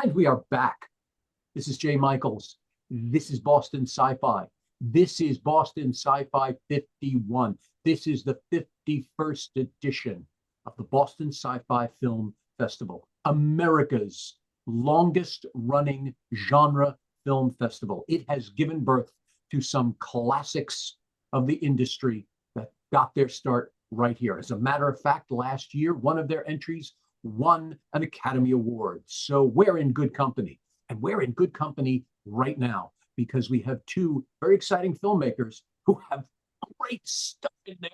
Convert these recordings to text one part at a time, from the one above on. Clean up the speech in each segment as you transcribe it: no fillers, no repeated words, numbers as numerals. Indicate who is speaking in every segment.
Speaker 1: And we are back. This is Jay Michaels. This is Boston Sci-Fi. This is Boston Sci-Fi 51. This is the 51st edition of the Boston Sci-Fi Film Festival, America's longest running genre film festival. It has given birth to some classics of the industry that got their start right here. As a matter of fact, last year, one of their entries won an Academy Award. So we're in good company. And we're in good company right now because we have two very exciting filmmakers who have great stuff in their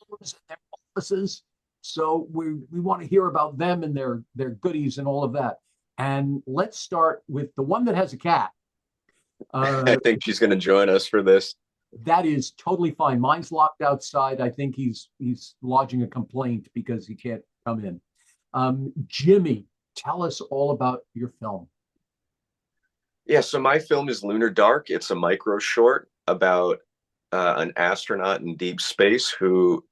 Speaker 1: homes and their offices. So we want to hear about them and their goodies and all of that. And let's start with the one that has a cat.
Speaker 2: I think she's going to join us for this.
Speaker 1: That is totally fine. Mine's locked outside. I think he's lodging a complaint because he can't come in. Jimmy, tell us all about your film.
Speaker 2: Yeah, so my film is Lunar Dark. It's a micro short about an astronaut in deep space who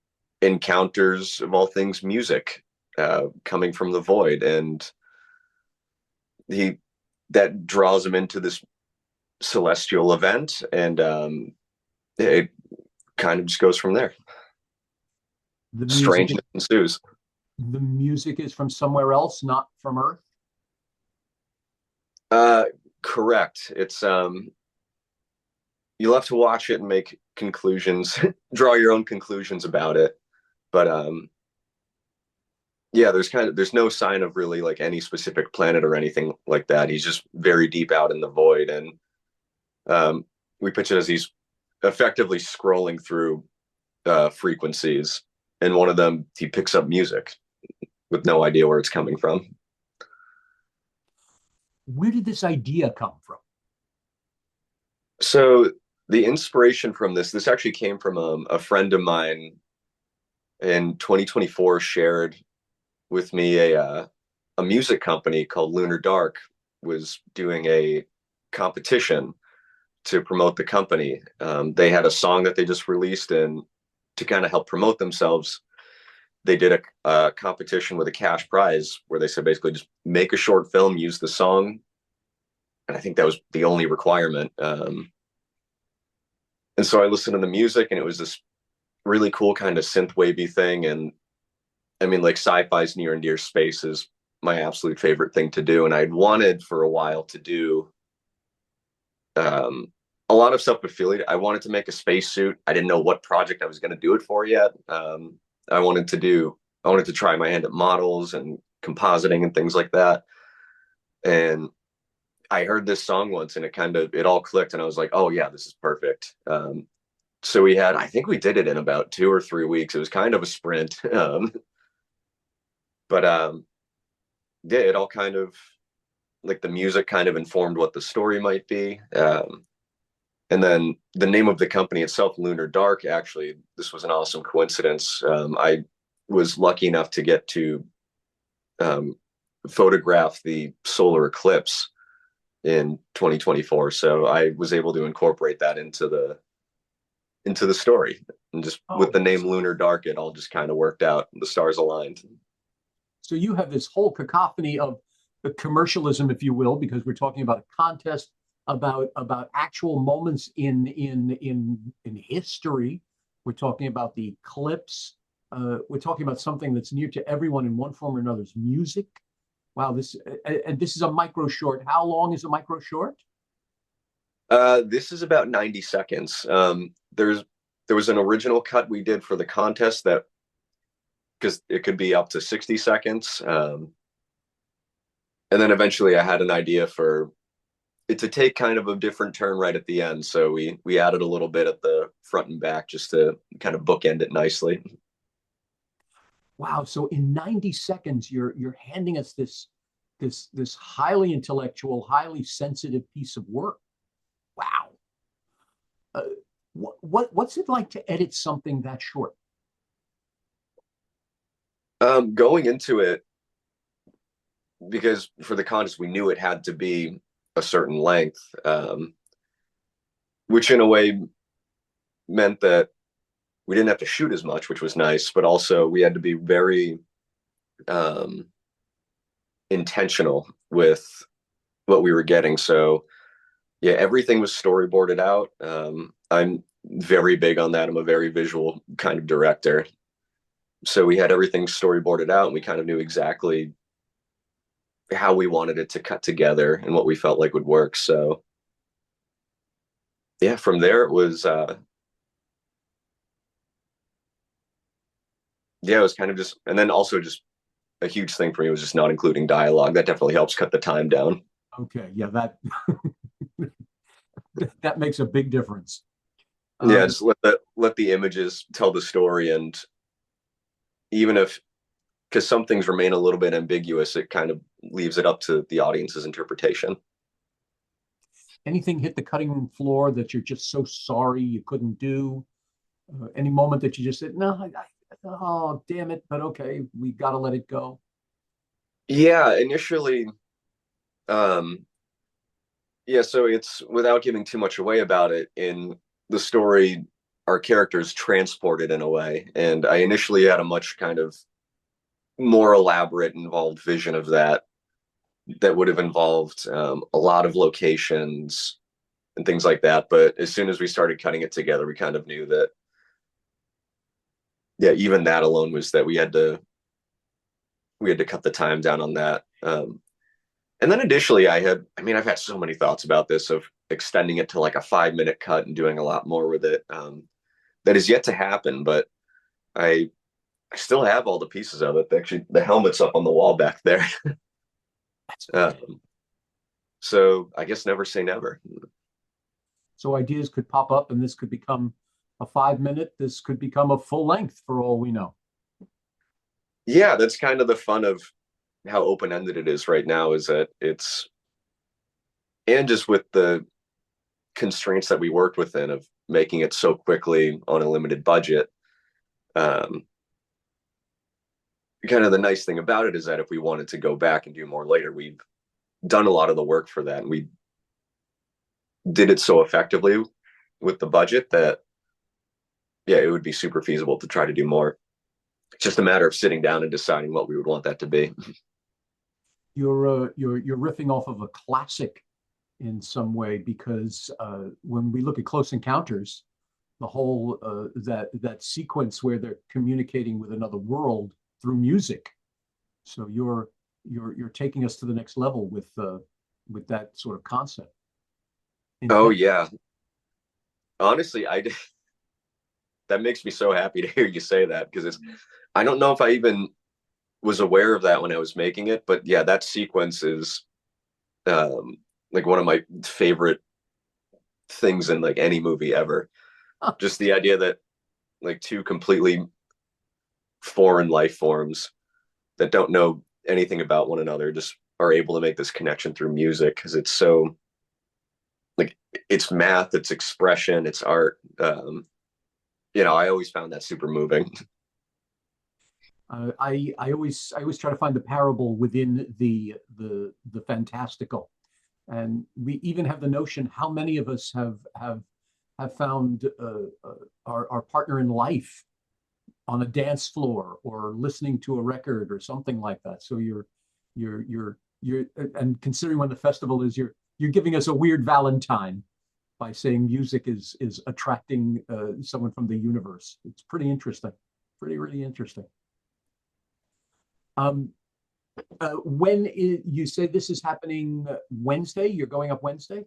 Speaker 2: encounters, of all things, music coming from the void, and that draws him into this celestial event, and it kind of just goes from there. Strangeness ensues.
Speaker 1: The music is from somewhere else, not from Earth?
Speaker 2: Correct. It's you'll have to watch it and make conclusions, draw your own conclusions about it. But yeah, there's no sign of really like any specific planet or anything like that. He's just very deep out in the void, and we pitch it as he's effectively scrolling through frequencies, and one of them he picks up music with no idea where it's coming from.
Speaker 1: Where did this idea come from?
Speaker 2: So the inspiration from this actually came from a friend of mine in 2024 shared with me a music company called Lunar Dark was doing a competition to promote the company. They had a song that they just released, and to kind of help promote themselves, they did a competition with a cash prize where they said basically just make a short film, use the song. And I think that was the only requirement. And so I listened to the music, and it was this really cool kind of synth wavy thing. And I mean, like, sci-fi's near and dear space is my absolute favorite thing to do. And I'd wanted for a while to do a lot of stuff affiliated. I wanted to make a spacesuit. I didn't know what project I was going to do it for yet. I wanted to try my hand at models and compositing and things like that. And I heard this song once, and it all clicked, and I was like, oh yeah, this is perfect. So I think we did it in about 2 or 3 weeks. It was kind of a sprint. But yeah, it all kind of, like, the music kind of informed what the story might be. And then the name of the company itself, Lunar Dark, actually, this was an awesome coincidence. I was lucky enough to get to photograph the solar eclipse in 2024. So I was able to incorporate that into the story. And just with the name Lunar Dark, it all just kind of worked out. The stars aligned.
Speaker 1: So you have this whole cacophony of the commercialism, if you will, because we're talking about a contest about actual moments in history. We're talking about the eclipse. We're talking about something that's near to everyone in one form or another's music. Wow, this is a micro short. How long is a micro short?
Speaker 2: This is about 90 seconds. There was an original cut we did for the contest that, because it could be up to 60 seconds. And then eventually I had an idea for it to take kind of a different turn right at the end. So we added a little bit at the front and back just to kind of bookend it nicely.
Speaker 1: Wow. So in 90 seconds, you're handing us this highly intellectual, highly sensitive piece of work. Wow. What's it like to edit something that short?
Speaker 2: Going into it, because for the contest we knew it had to be a certain length, which in a way meant that we didn't have to shoot as much, which was nice, but also we had to be very intentional with what we were getting. So yeah, everything was storyboarded out. I'm very big on that. I'm a very visual kind of director. So we had everything storyboarded out and we kind of knew exactly how we wanted it to cut together and what we felt like would work. So yeah, from there it was yeah, it was kind of just, and then also just a huge thing for me was just not including dialogue. That definitely helps cut the time down.
Speaker 1: Okay, yeah, that that makes a big difference.
Speaker 2: Yeah,
Speaker 1: Um,
Speaker 2: just let the images tell the story, and even if because some things remain a little bit ambiguous, it kind of leaves it up to the audience's interpretation.
Speaker 1: Anything hit the cutting room floor that you're just so sorry you couldn't do? Any moment that you just said, no, oh, damn it, but okay, we got to let it go.
Speaker 2: Yeah, initially, um, yeah, so it's without giving too much away about it, in the story, our characters transported in a way. And I initially had a much kind of more elaborate, involved vision of that that would have involved a lot of locations and things like that. But as soon as we started cutting it together, we kind of knew that, yeah, even that alone was that we had to cut the time down on that. And then additionally, I mean, I've had so many thoughts about this of extending it to like a 5 minute cut and doing a lot more with it. That is yet to happen, but I, I still have all the pieces of it. Actually, the helmet's up on the wall back there.
Speaker 1: That's great.
Speaker 2: um, so I guess never say never.
Speaker 1: So ideas could pop up, and this could become a 5 minute. This could become a full length for all we know.
Speaker 2: Yeah, that's kind of the fun of how open ended it is right now. Is that it's and just with the constraints that we worked within of making it so quickly on a limited budget. Um, Kind of the nice thing about it is that if we wanted to go back and do more later, we've done a lot of the work for that. And we did it so effectively with the budget that, yeah, it would be super feasible to try to do more. It's just a matter of sitting down and deciding what we would want that to be.
Speaker 1: You're riffing off of a classic in some way because when we look at Close Encounters, the whole that sequence where they're communicating with another world through music. So you're taking us to the next level with that sort of concept.
Speaker 2: Oh,
Speaker 1: Intent.
Speaker 2: yeah. Honestly, that makes me so happy to hear you say that because I don't know if I even was aware of that when I was making it, but yeah, that sequence is um, like one of my favorite things in like any movie ever. Just the idea that like two completely foreign life forms that don't know anything about one another just are able to make this connection through music because it's so like it's math, it's expression, it's art. I always found that super moving.
Speaker 1: I always try to find the parable within the fantastical, and we even have the notion how many of us have found our partner in life on a dance floor or listening to a record or something like that. So you're and considering when the festival is, you're giving us a weird Valentine by saying music is attracting someone from the universe. It's pretty interesting, pretty really interesting. Um, you say this is happening Wednesday, you're going up Wednesday.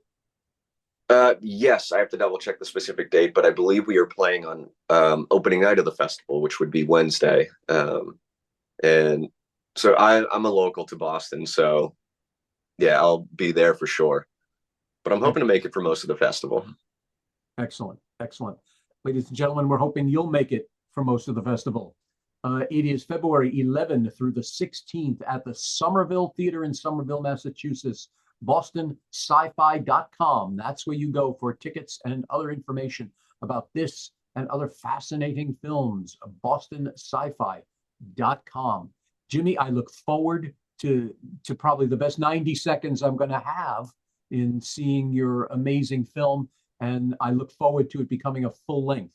Speaker 2: Yes, I have to double check the specific date, but I believe we are playing on opening night of the festival, which would be Wednesday. And so I'm a local to Boston, so yeah, I'll be there for sure. But I'm hoping to make it for most of the festival.
Speaker 1: Excellent, excellent. Ladies and gentlemen, we're hoping you'll make it for most of the festival. It is February 11th through the 16th at the Somerville Theater in Somerville, Massachusetts. BostonSci-Fi.com. That's where you go for tickets and other information about this and other fascinating films. BostonSci-Fi.com. Jimmy, I look forward to probably the best 90 seconds I'm going to have in seeing your amazing film, and I look forward to it becoming a full length.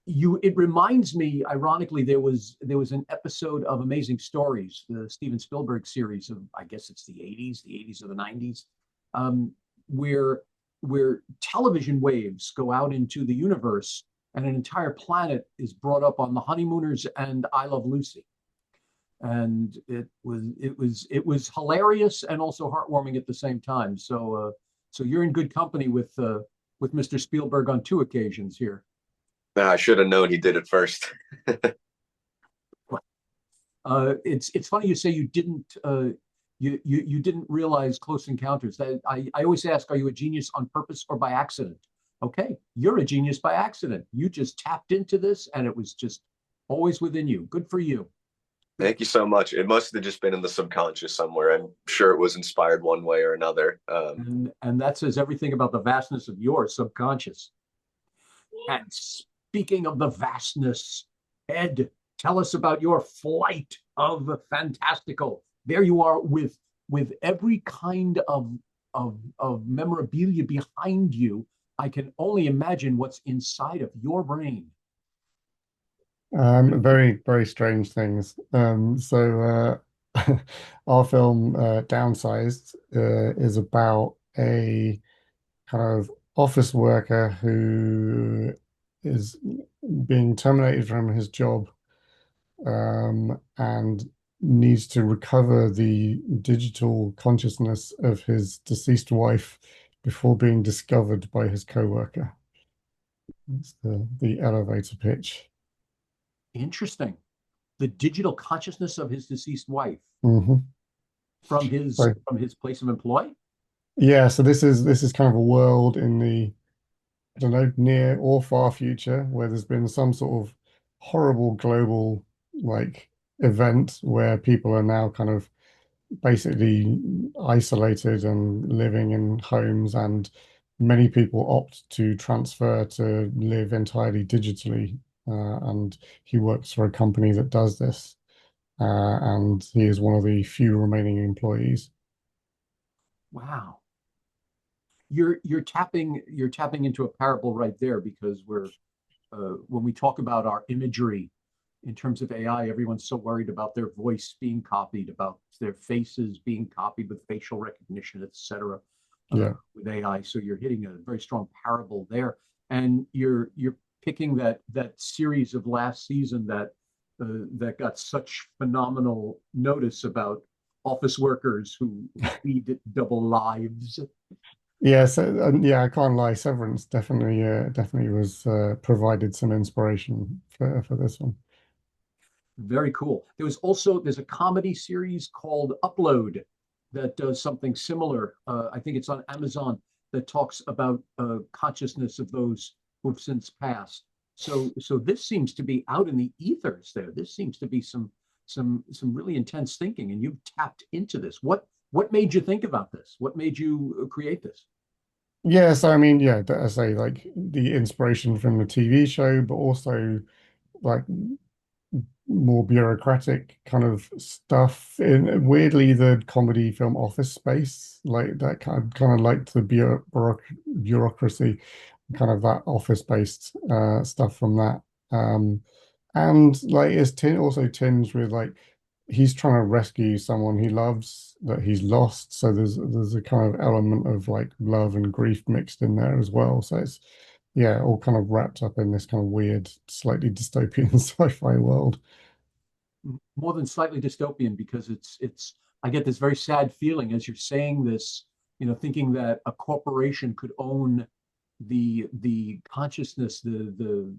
Speaker 1: It reminds me, ironically, there was an episode of Amazing Stories, the Steven Spielberg series of, I guess it's the 80s or the 90s, um, where television waves go out into the universe and an entire planet is brought up on The Honeymooners and I Love Lucy. And it was hilarious and also heartwarming at the same time. So you're in good company with Mr. Spielberg on two occasions here.
Speaker 2: I should have known he did it first.
Speaker 1: It's funny you say you didn't realize Close Encounters. That I always ask, are you a genius on purpose or by accident? Okay, you're a genius by accident. You just tapped into this, and it was just always within you. Good for you.
Speaker 2: Thank you so much. It must have just been in the subconscious somewhere. I'm sure it was inspired one way or another.
Speaker 1: And that says everything about the vastness of your subconscious. And speaking of the vastness, Ed, tell us about your flight of fantastical. There you are with every kind of memorabilia behind you. I can only imagine what's inside of your brain.
Speaker 3: Very, very strange things. Our film, Downsized, is about a kind of office worker who is being terminated from his job, and needs to recover the digital consciousness of his deceased wife before being discovered by his co-worker. It's the elevator pitch.
Speaker 1: Interesting. The digital consciousness of his deceased wife
Speaker 3: Hmm.
Speaker 1: from
Speaker 3: So
Speaker 1: his place of employ.
Speaker 3: yeah, so this is kind of a world in the, I don't know, near or far future where there's been some sort of horrible global like event where people are now kind of basically isolated and living in homes, and many people opt to transfer to live entirely digitally. And he works for a company that does this, and he is one of the few remaining employees.
Speaker 1: Wow. You're tapping into a parable right there because when we talk about our imagery in terms of AI, everyone's so worried about their voice being copied, about their faces being copied with facial recognition, etc.
Speaker 3: Yeah.
Speaker 1: With AI. So you're hitting a very strong parable there, and you're picking that series of last season that got such phenomenal notice about office workers who lead double lives.
Speaker 3: Yeah, so yeah, I can't lie. Severance definitely was provided some inspiration for this one.
Speaker 1: Very cool. There's a comedy series called Upload that does something similar. I think it's on Amazon that talks about consciousness of those who have since passed. So this seems to be out in the ethers there. This seems to be some really intense thinking, and you've tapped into this. What made you think about this? What made you create this?
Speaker 3: Yeah, so I mean, yeah, I say like the inspiration from the TV show, but also like more bureaucratic kind of stuff. In weirdly, the comedy film Office Space, like that kind of like the bureaucracy, kind of that office-based stuff from that. And like it's also tinged with like he's trying to rescue someone he loves that he's lost. So there's a kind of element of like love and grief mixed in there as well. So it's yeah, all kind of wrapped up in this kind of weird, slightly dystopian sci-fi world.
Speaker 1: More than slightly dystopian because it's I get this very sad feeling as you're saying this, thinking that a corporation could own the consciousness, the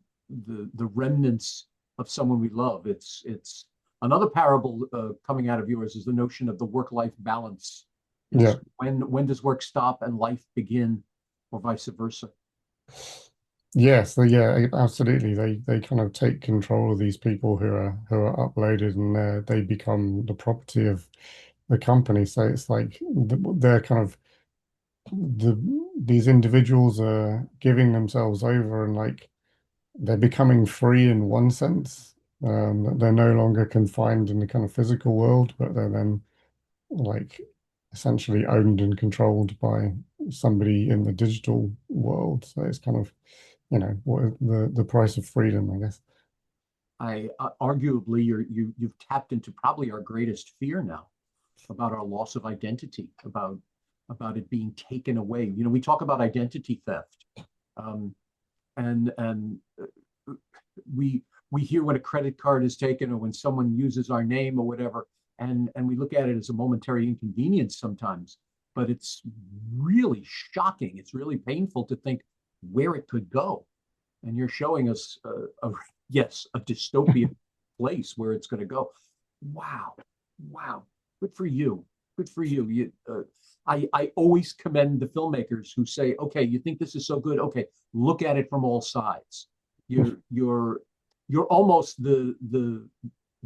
Speaker 1: remnants of someone we love. It's another parable coming out of yours is the notion of the work-life balance. It's
Speaker 3: Yeah.
Speaker 1: when does work stop and life begin, or vice versa.
Speaker 3: Yes, yeah, absolutely. They kind of take control of these people who are uploaded, and they become the property of the company. So it's like they're kind of these individuals are giving themselves over, and like they're becoming free in one sense. They're no longer confined in the kind of physical world, but they're then like essentially owned and controlled by somebody in the digital world. So it's kind of, what the price of freedom, I guess.
Speaker 1: I arguably you've tapped into probably our greatest fear now about our loss of identity, about about it being taken away. You know, we talk about identity theft, and we hear when a credit card is taken or when someone uses our name or whatever, and we look at it as a momentary inconvenience sometimes, but it's really shocking. It's really painful to think where it could go. And you're showing us yes, a dystopian place where it's going to go. Wow, wow, good for you. Good for you. I always commend the filmmakers who say, okay, you think this is so good, okay, look at it from all sides. You're almost the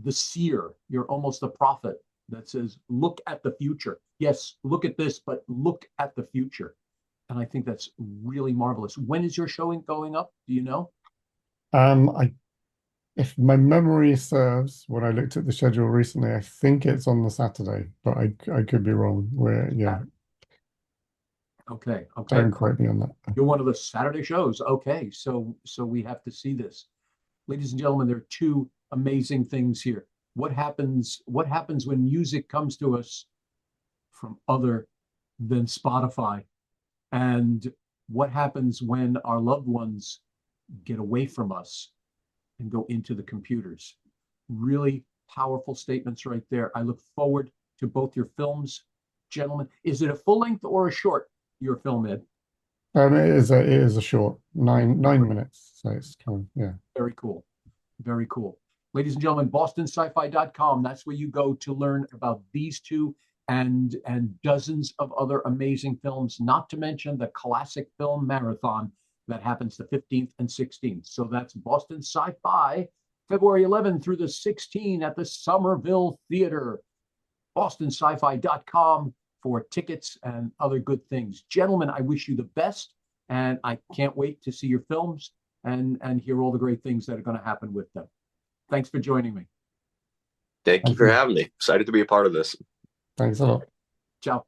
Speaker 1: seer. You're almost the prophet that says, look at the future. Yes, look at this, but look at the future. And I think that's really marvelous. When is your showing going up? Do you know?
Speaker 3: I If my memory serves, when I looked at the schedule recently, I think it's on the Saturday, but I could be wrong. Yeah,
Speaker 1: Okay, okay.
Speaker 3: don't quote me on that.
Speaker 1: You're one of the Saturday shows. Okay, so we have to see this. Ladies and gentlemen, there are two amazing things here. What happens when music comes to us from other than Spotify? And what happens when our loved ones get away from us and go into the computers? Really powerful statements right there. I look forward to both your films, gentlemen. Is it a full length or a short, your film, Ed?
Speaker 3: It is a short 9 minutes, so it's kind of, yeah.
Speaker 1: Very cool. Very cool. Ladies and gentlemen, bostonsci-fi.com. That's where you go to learn about these two and dozens of other amazing films, not to mention the classic film marathon that happens the 15th and 16th. So that's Boston Sci-Fi, February 11th through the 16th at the Somerville Theater. bostonsci-fi.com for tickets and other good things. Gentlemen, I wish you the best, and I can't wait to see your films and hear all the great things that are going to happen with them. Thanks for joining me.
Speaker 2: Thank you for having me. Excited to be a part of this.
Speaker 3: Thanks a lot.
Speaker 1: Ciao.